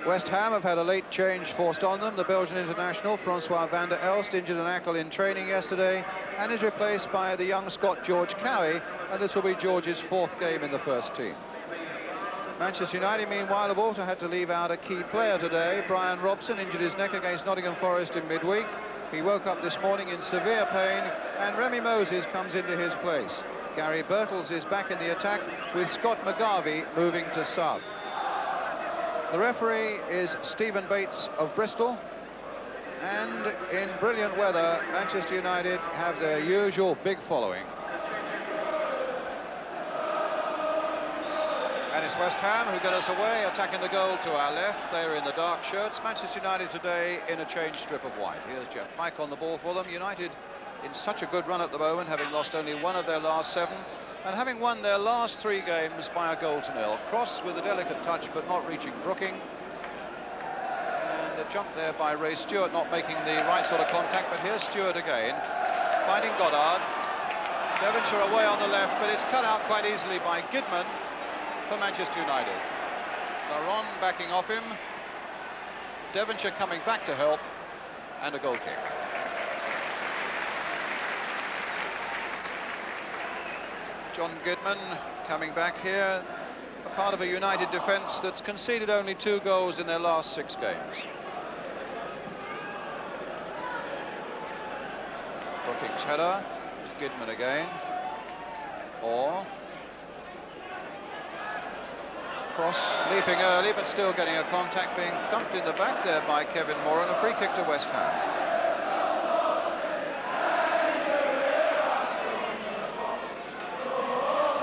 West Ham have had a late change forced on them. The Belgian international, Francois van der Elst, injured an ankle in training yesterday and is replaced by the young Scot George Cowie, and this will be George's fourth game in the first team. Manchester United, meanwhile, have also had to leave out a key player today. Brian Robson injured his neck against Nottingham Forest in midweek. He woke up this morning in severe pain, and Remy Moses comes into his place. Gary Birtles is back in the attack, with Scott McGarvey moving to sub. The referee is Stephen Bates of Bristol, and in brilliant weather, Manchester United have their usual big following. And it's West Ham who get us away, attacking the goal to our left. They're in the dark shirts. Manchester United today in a change strip of white. Here's Jeff Pike on the ball for them. United in such a good run at the moment, having lost only one of their last 7. And having won their last 3 games by a goal-to-0. Cross with a delicate touch, but not reaching Brooking. And a jump there by Ray Stewart, not making the right sort of contact, but here's Stewart again, finding Goddard. Devonshire away on the left, but it's cut out quite easily by Gidman for Manchester United. Laron backing off him. Devonshire coming back to help, and a goal kick. John Gidman coming back here, a part of a United defence that's conceded only 2 goals in their last 6 games. Brookings' header, it's Gidman again. Or Cross leaping early, but still getting a contact, being thumped in the back there by Kevin Moore, and a free kick to West Ham.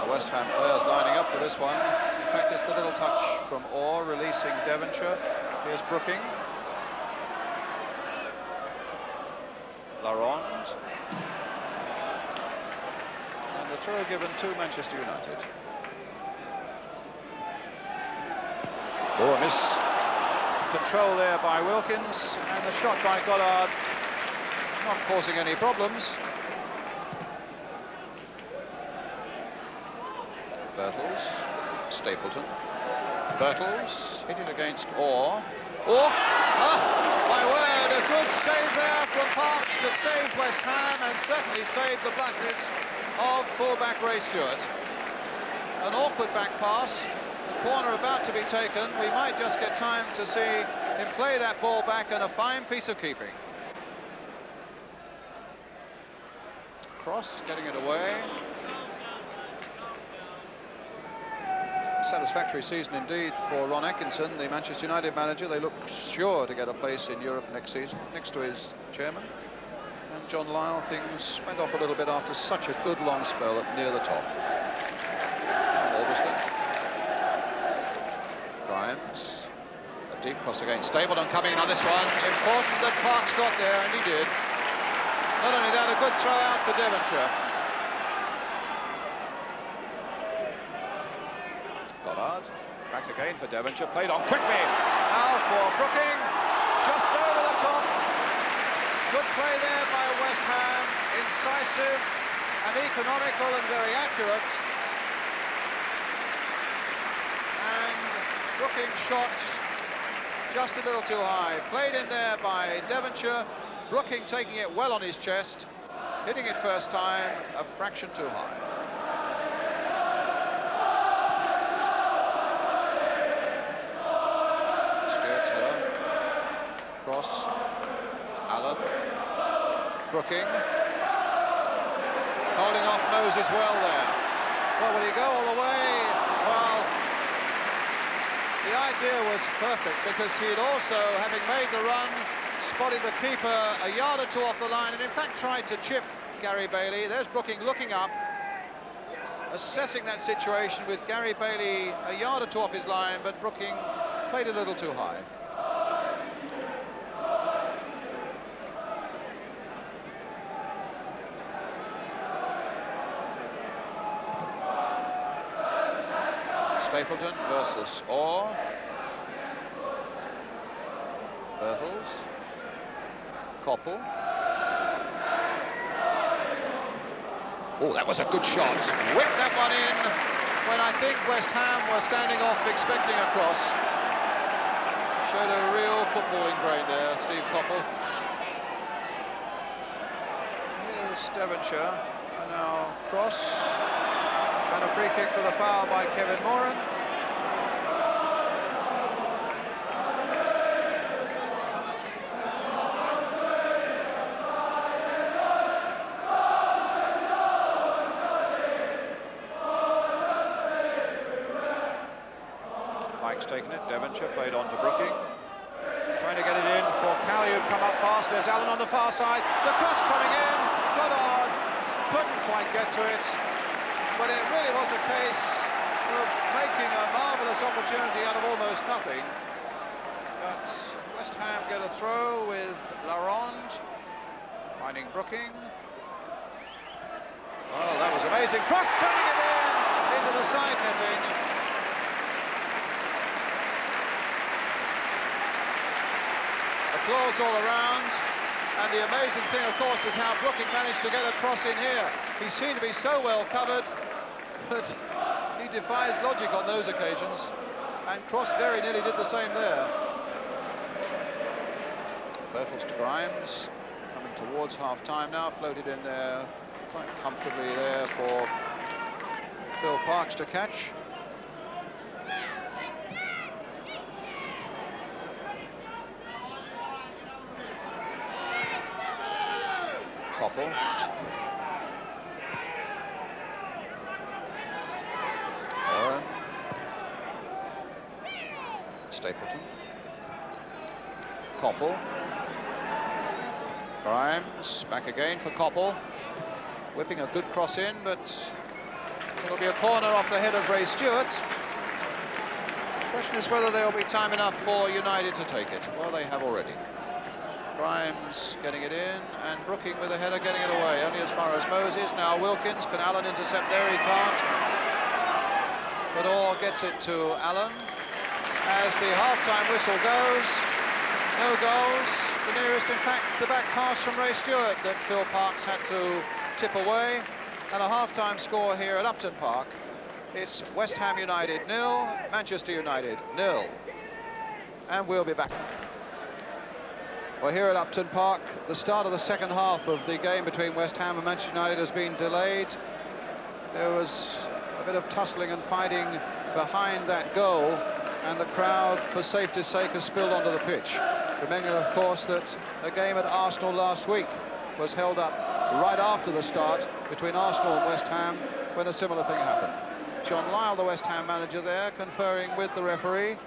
West Ham players lining up for this one. In fact, it's the little touch from Orr releasing Devonshire. Here's Brooking. Laurent. And the throw given to Manchester United. Oh, a miss. Control there by Wilkins, and the shot by Goddard not causing any problems. Birtles, Stapleton, Birtles, hit it against Orr. Oh, my word, a good save there from Parks that saved West Ham and certainly saved the blackness of fullback Ray Stewart. An awkward back pass, the corner about to be taken. We might just get time to see him play that ball back, and a fine piece of keeping. Cross getting it away. Satisfactory season indeed for Ron Atkinson, the Manchester United manager. They look sure to get a place in Europe next season, next to his chairman. And John Lyall, things went off a little bit after such a good long spell at near the top. Alveston. Grimes. A deep cross against Stapleton coming in on this one. Important that Parks got there, and he did. Not only that, a good throw out for Devonshire. Goddard, back again for Devonshire, played on quickly. Now for Brooking, just over the top. Good play there by West Ham, incisive and economical and very accurate. And Brooking's shot just a little too high. Played in there by Devonshire. Brooking taking it well on his chest, hitting it first time, a fraction too high. Cross, Allen, Brooking, holding off Moses well there. Well, will he go all the way? Well, the idea was perfect, because he'd also, having made the run, spotted the keeper a yard or 2 off the line, and in fact tried to chip Gary Bailey. There's Brooking looking up, assessing that situation with Gary Bailey a yard or 2 off his line, but Brooking played a little too high. Stapleton versus Orr. Birtles. Koppel. Oh, that was a good shot. Whipped that one in when I think West Ham were standing off expecting a cross. footballing brain there, Steve Coppell. Here's Devonshire, and now cross, and a free kick for the foul by Kevin Moran. Mike's taken it, Devonshire played on to Brooking. Trying to get it in for Cowie, who'd come up fast. There's Allen on the far side. The cross coming in. Goddard couldn't quite get to it. But it really was a case of making a marvellous opportunity out of almost nothing. But West Ham get a throw with Laronde. Finding Brooking. Oh, that was amazing. Cross turning it in into the side netting. Applause all around, and the amazing thing, of course, is how Brooking managed to get a cross in here. He seemed to be so well covered, but he defies logic on those occasions, and Cross very nearly did the same there. Birtles to Grimes, coming towards half-time now, floated in there quite comfortably there for Phil Parkes to catch. Coppell. Warren. Stapleton. Coppell. Grimes, back again for Coppell. Whipping a good cross in, but it'll be a corner off the head of Ray Stewart. The question is whether there'll be time enough for United to take it. Well, they have already. Grimes getting it in, and Brooking with a header getting it away, only as far as Moses. Now Wilkins, can Allen intercept there? He can't. But Orr gets it to Allen. As the half-time whistle goes, no goals. The nearest, in fact, the back pass from Ray Stewart that Phil Parkes had to tip away. And a half-time score here at Upton Park. It's West Ham United 0, Manchester United 0. And we'll be back. Well, here at Upton Park, the start of the second half of the game between West Ham and Manchester United has been delayed. There was a bit of tussling and fighting behind that goal, and the crowd, for safety's sake, has spilled onto the pitch. Remembering, of course, that a game at Arsenal last week was held up right after the start between Arsenal and West Ham when a similar thing happened. John Lyall, the West Ham manager there, conferring with the referee.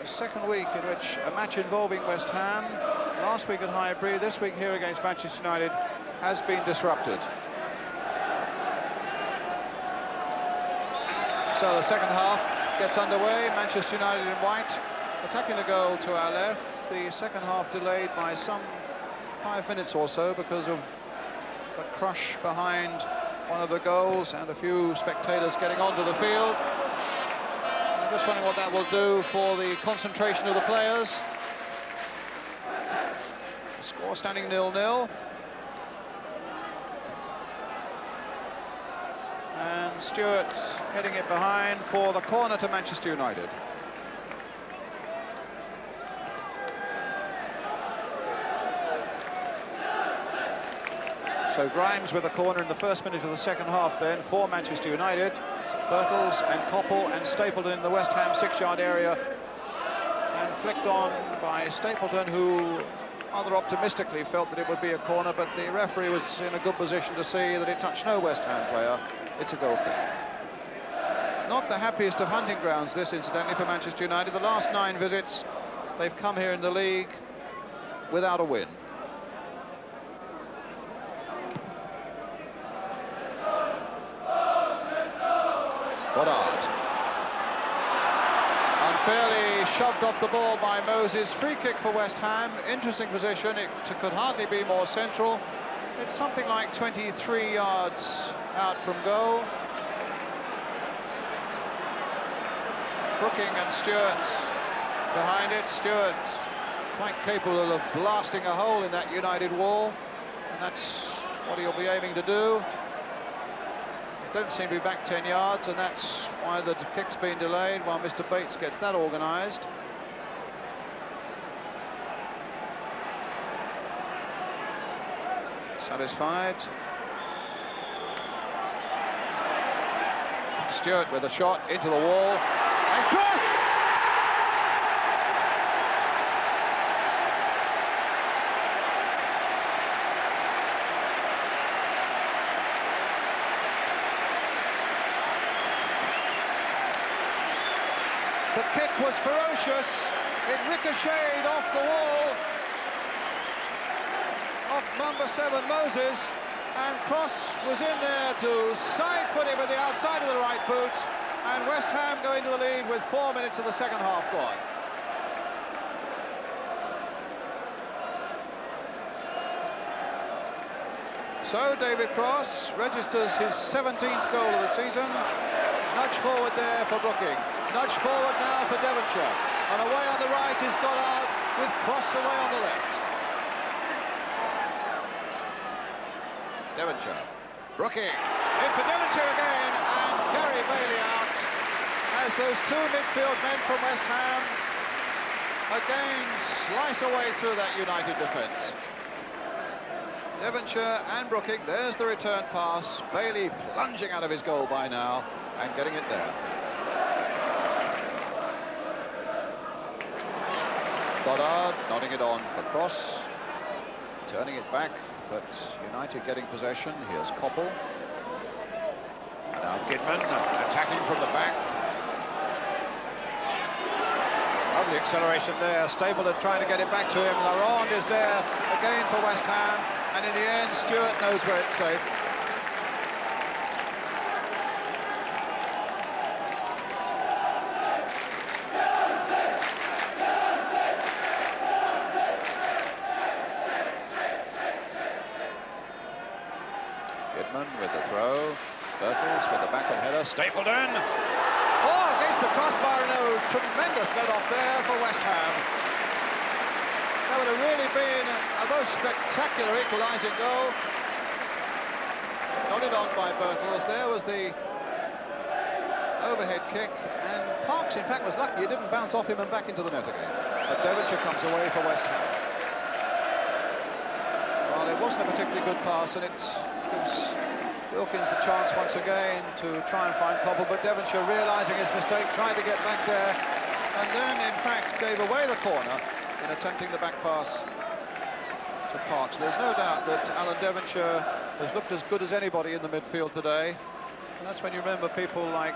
The second week in which a match involving West Ham, last week at Highbury, this week here against Manchester United, has been disrupted. So the second half gets underway. Manchester United in white, attacking the goal to our left. The second half delayed by some 5 minutes or so because of the crush behind one of the goals and a few spectators getting onto the field. I'm just wondering what that will do for the concentration of the players. The score standing 0-0. And Stewart heading it behind for the corner to Manchester United. So Grimes with a corner in the first minute of the second half then for Manchester United. Birtles and Coppell and Stapleton in the West Ham 6-yard area, and flicked on by Stapleton, who rather optimistically felt that it would be a corner, but the referee was in a good position to see that it touched no West Ham player. It's a goal kick. Not the happiest of hunting grounds, this, incidentally, for Manchester United. The last 9 visits, they've come here in the league without a win. Goddard. Unfairly shoved off the ball by Moses. Free kick for West Ham. Interesting position. It could hardly be more central. It's something like 23 yards out from goal. Brooking and Stewart behind it. Stewart quite capable of blasting a hole in that United wall, and that's what he'll be aiming to do. Don't seem to be back 10 yards, and that's why the kick's been delayed while Mr. Bates gets that organised. Satisfied. Stewart with a shot into the wall. And cross! The kick was ferocious. It ricocheted off the wall of number 7 Moses, and Cross was in there to side foot it with the outside of the right boot, and West Ham go into the lead with 4 minutes of the second half gone. So David Cross registers his 17th goal of the season. Nudge forward there for Brooking. Nudge forward now for Devonshire. And away on the right is got out with Cross away on the left. Devonshire. Brooking. In for Devonshire again, and Gary Bailey out as those 2 midfield men from West Ham again slice away through that United defence. Devonshire and Brooking. There's the return pass. Bailey plunging out of his goal by now and getting it there. Goddard nodding it on for Cross, turning it back, but United getting possession. Here's Koppel. And now Kidman attacking from the back. Lovely acceleration there. Stapleton trying to get it back to him. Laurent is there again for West Ham. And in the end, Stewart knows where it's safe. With the throw, Birtles with the backhand header, Stapleton. Oh, against the crossbar, no, tremendous let off there for West Ham. That would have really been a most spectacular equalising goal. Nodded on by Birtles. There was the overhead kick, and Parks, in fact, was lucky it didn't bounce off him and back into the net again. But Devonshire comes away for West Ham. Well, it wasn't a particularly good pass, and it gives Wilkins the chance once again to try and find Koppel, but Devonshire, realising his mistake, tried to get back there, and then, in fact, gave away the corner in attempting the back pass to Parks. There's no doubt that Alan Devonshire has looked as good as anybody in the midfield today, and that's when you remember people like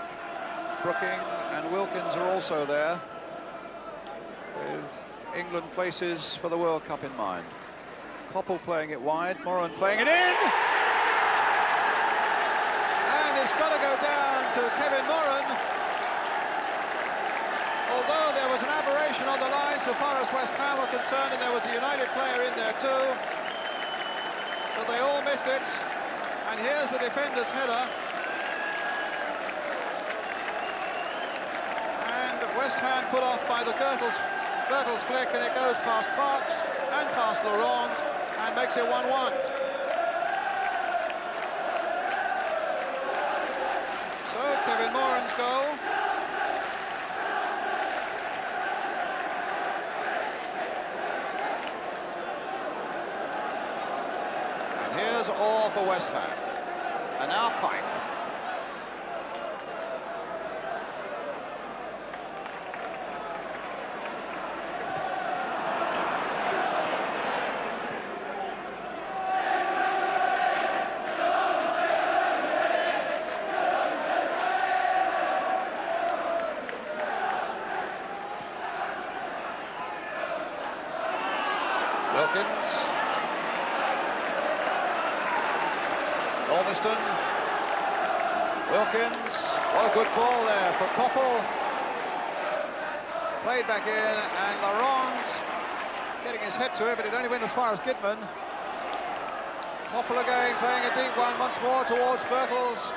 Brooking and Wilkins are also there, with England places for the World Cup in mind. Koppel playing it wide, Moran playing it in! It's got to go down to Kevin Moran. Although there was an aberration on the line so far as West Ham were concerned, and there was a United player in there too, but they all missed it. And here's the defender's header. And West Ham put off by the Birtles flick, and it goes past Parks and past Laurent and makes it 1-1. Kevin Moran's goal. And here's all for West Ham. And now Pike. Wilkins. Ormiston. Wilkins. What a good ball there for Koppel. Played back in, and Laurent getting his head to it, but it only went as far as Kidman. Koppel again playing a deep one once more towards Birtles.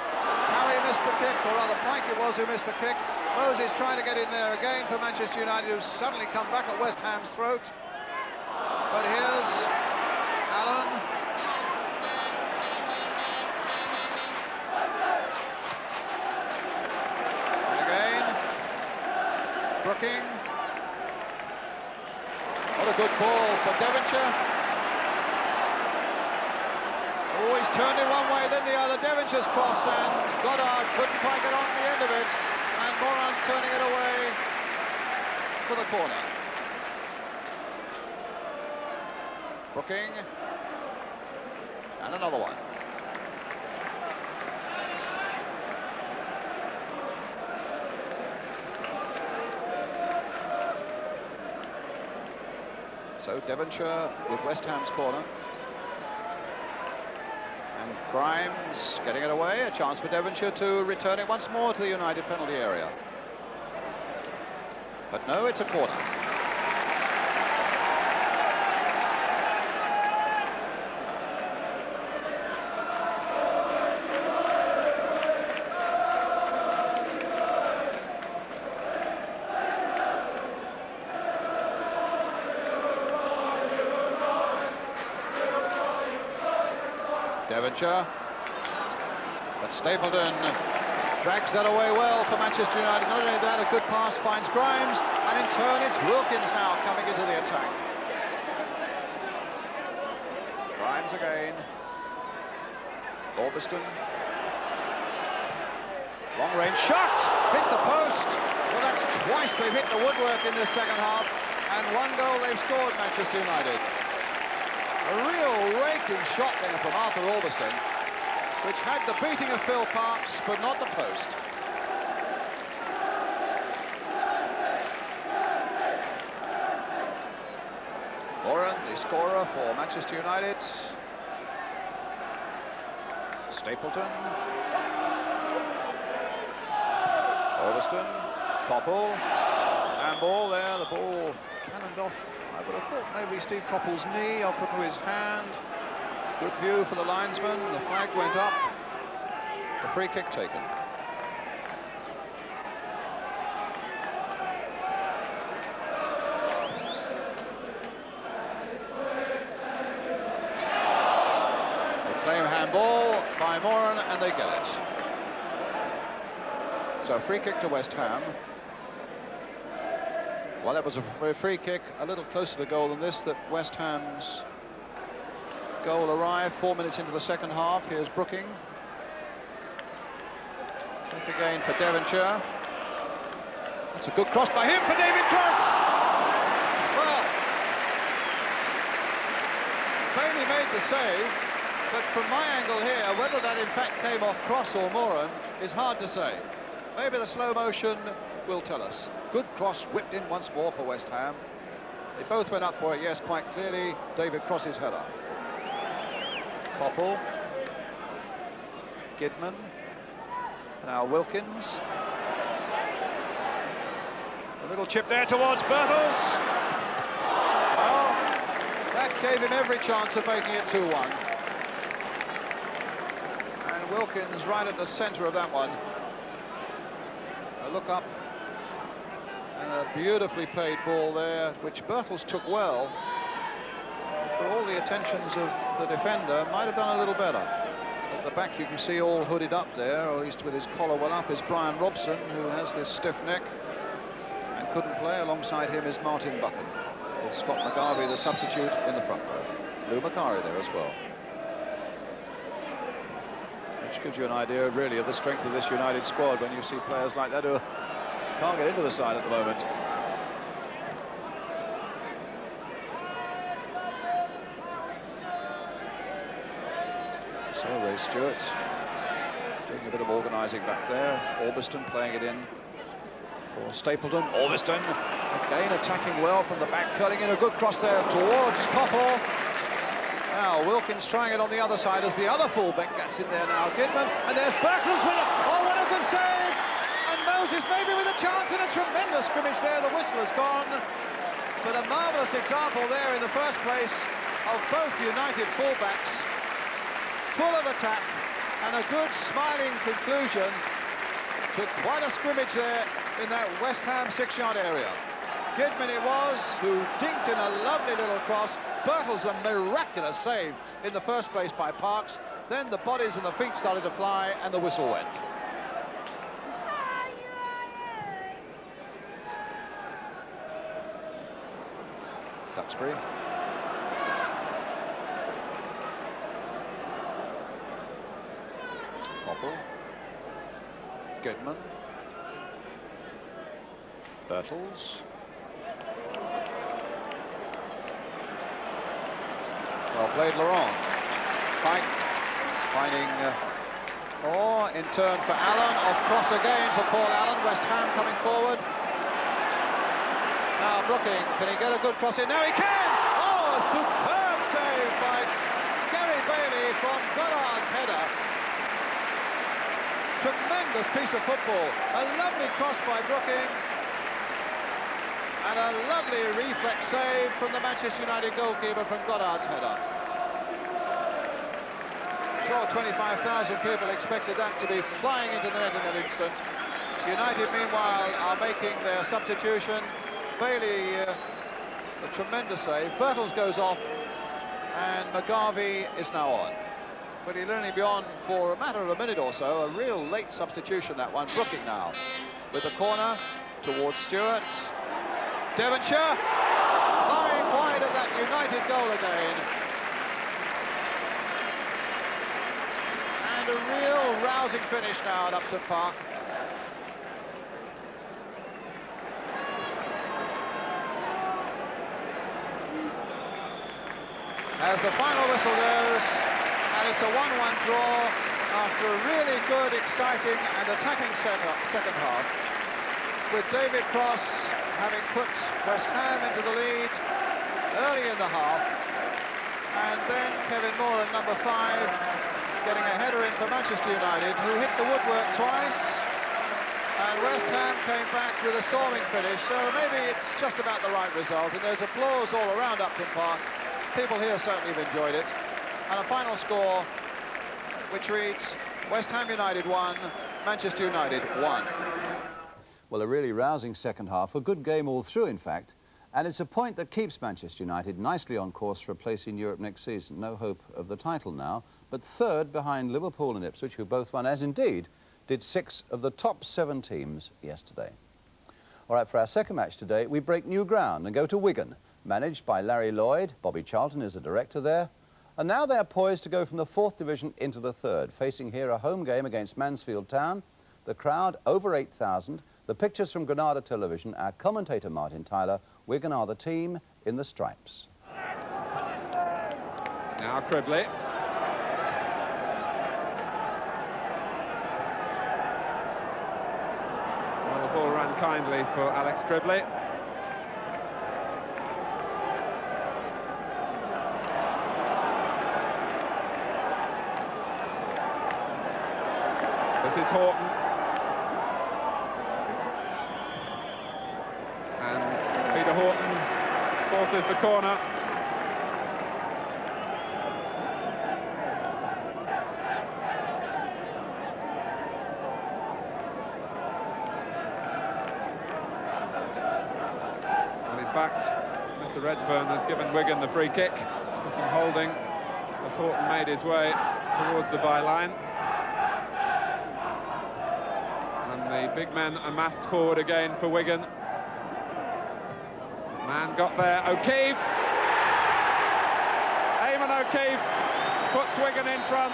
Now he missed the kick, or rather Pike it was who missed the kick. Moses trying to get in there again for Manchester United, who's suddenly come back at West Ham's throat. But here's Allen. And again, Brooking. What a good ball for Devonshire. Oh, he's turned it one way, then the other. Devonshire's cross, and Goddard couldn't quite get on the end of it. And Moran turning it away for the corner. Brooking. And another one. So Devonshire with West Ham's corner. And Grimes getting it away. A chance for Devonshire to return it once more to the United penalty area. But no, it's a corner. Devonshire, but Stapleton drags that away well for Manchester United. Not only that, a good pass finds Grimes, and in turn it's Wilkins now coming into the attack. Grimes again. Orbiston. Long range shot! Hit the post! Well, that's twice they've hit the woodwork in this second half, and one goal they've scored, Manchester United. A real raking shot there from Arthur Orbiston, which had the beating of Phil Parkes, but not the post. Moran, the scorer for Manchester United. Stapleton. Orbiston. Coppell. Handball there, the ball cannoned off. I would have thought maybe Steve Coppell's knee, up into his hand. Good view for the linesman. The flag went up. The free kick taken. They claim handball by Moran, and they get it. So free kick to West Ham. Well, that was a free kick, a little closer to goal than this, that West Ham's goal arrived 4 minutes into the second half. Here's Brooking. Back again for Devonshire. That's a good cross by him for David Cross. Well, Bailey made the save, but from my angle here, whether that in fact came off Cross or Moran is hard to say. Maybe the slow motion will tell us. Good cross whipped in once more for West Ham. They both went up for it, yes, quite clearly. David Cross's header. Coppell. Gidman. Now Wilkins. A little chip there towards Birtles. Well, that gave him every chance of making it 2-1. And Wilkins right at the centre of that one. A look up. And a beautifully played ball there, which Birtles took well. For all the attentions of the defender, might have done a little better. At the back you can see all hooded up there, or at least with his collar well up, is Brian Robson, who has this stiff neck and couldn't play. Alongside him is Martin Buchan, with Scott McGarvey, the substitute, in the front row. Lou Macari there as well. Which gives you an idea, really, of the strength of this United squad when you see players like that who can't get into the side at the moment. So Ray Stewart doing a bit of organising back there. Orbiston playing it in for Stapleton. Orbiston again attacking well from the back, cutting in a good cross there towards Coppell. Now Wilkins trying it on the other side as the other fullback gets in there now. Gidman, and there's Birtles with it. Oh, what a good save! And Moses maybe with a chance in a tremendous scrimmage there. The whistle has gone. But a marvellous example there in the first place of both United fullbacks, full of attack, and a good smiling conclusion to quite a scrimmage there in that West Ham 6-yard area. Gidman it was, who dinked in a lovely little cross. Birtles a miraculous save in the first place by Parkes. Then the bodies and the feet started to fly, and the whistle went. Duxbury. Bertel. Goodman. Bertels. Well played, Laurent. Pike finding... in turn for Allen. Off cross again for Paul Allen. West Ham coming forward. Now Brooking, can he get a good cross in? Now he can! Oh, a superb save by Gary Bailey from Goddard's header. Tremendous piece of football. A lovely cross by Brooking. And a lovely reflex save from the Manchester United goalkeeper from Goddard's header. Sure, 25,000 people expected that to be flying into the net in that instant. United, meanwhile, are making their substitution. Bailey, a tremendous save. Bertels goes off, and McGarvey is now on. But he'll only be on for a matter of a minute or so. A real late substitution, that one. Brooking now with the corner towards Stewart. Devonshire flying wide of that United goal again. And a real rousing finish now at Upton Park. As the final whistle goes, and it's a 1-1 draw after a really good, exciting and attacking second half, with David Cross having put West Ham into the lead early in the half, and then Kevin Moore at number 5 getting a header in for Manchester United, who hit the woodwork twice, and West Ham came back with a storming finish. So maybe it's just about the right result, and there's applause all around Upton Park. People here certainly have enjoyed it. And a final score which reads West Ham United 1, Manchester United 1. Well, a really rousing second half, a good game all through, in fact, and it's a point that keeps Manchester United nicely on course for a place in Europe next season. No hope of the title now, but third behind Liverpool and Ipswich, who both won, as indeed did 6 of the top 7 teams yesterday. All right, for our second match today, we break new ground and go to Wigan, managed by Larry Lloyd. Bobby Charlton is the director there. And now they're poised to go from the 4th division into the 3rd, facing here a home game against Mansfield Town. The crowd, over 8,000. The pictures from Granada Television, our commentator Martin Tyler. Wigan are the team in the stripes. Now Cribley. Well, the ball ran kindly for Alex Cribley. This is Horton. And Peter Horton forces the corner. And in fact, Mr. Redfern has given Wigan the free kick. With some holding as Horton made his way towards the byline. The big men amassed forward again for Wigan. Man got there, O'Keefe. Eamon O'Keefe puts Wigan in front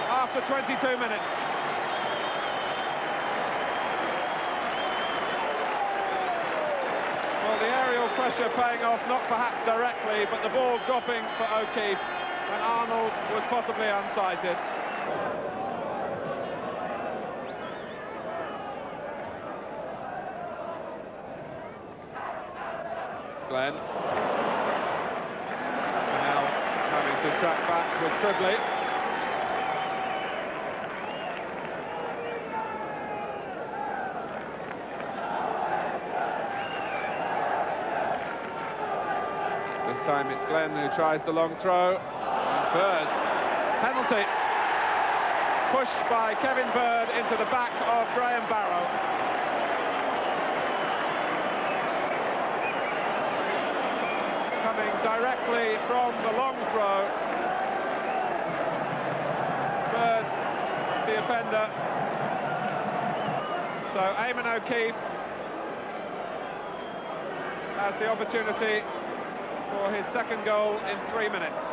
after 22 minutes. Well, the aerial pressure paying off, not perhaps directly, but the ball dropping for O'Keefe when Arnold was possibly unsighted. Glenn. Now having to track back with Cribley. This time it's Glenn who tries the long throw. And Bird. Penalty. Push by Kevin Bird into the back of Graham Barrow. Coming directly from the long throw. Bird, the offender. So Eamon O'Keefe has the opportunity for his second goal in 3 minutes.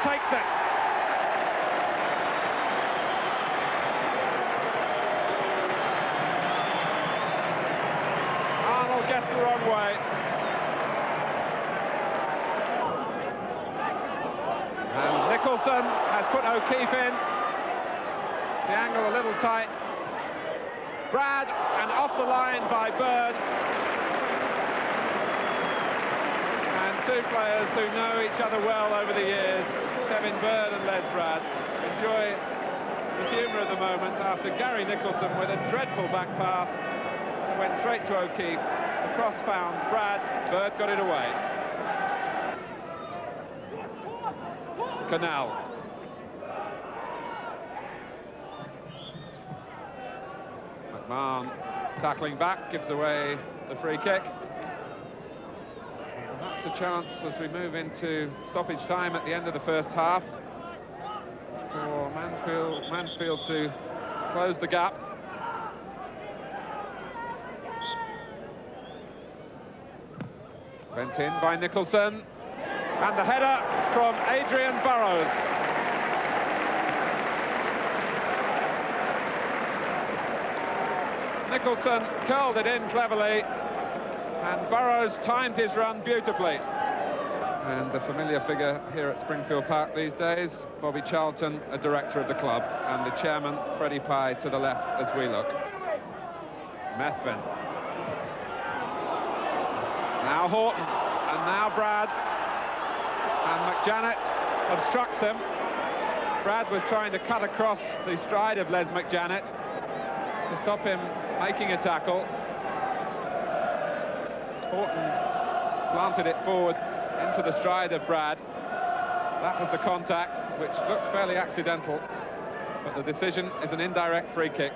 takes it. Arnold gets the wrong way. And Nicholson has put O'Keefe in. The angle a little tight. Brad, and off the line by Bird. And two players who know each other well over the years, Kevin Bird and Les Brad, enjoy the humour of the moment after Gary Nicholson, with a dreadful back pass, went straight to O'Keefe. The cross found Brad, Bird got it away. Canal. McMahon tackling back, gives away the free kick. And that's a chance as we move into stoppage time at the end of the first half for Mansfield to close the gap. Bent in by Nicholson, and the header from Adrian Burrows. Nicholson curled it in cleverly, and Burrows timed his run beautifully. And the familiar figure here at Springfield Park these days, Bobby Charlton, a director of the club, and the chairman, Freddie Pye, to the left as we look. Methven. Now Horton, and now Brad. And McJanet obstructs him. Brad was trying to cut across the stride of Les McJanet to stop him making a tackle. Horton planted it forward into the stride of Brad. That was the contact, which looked fairly accidental, but the decision is an indirect free kick.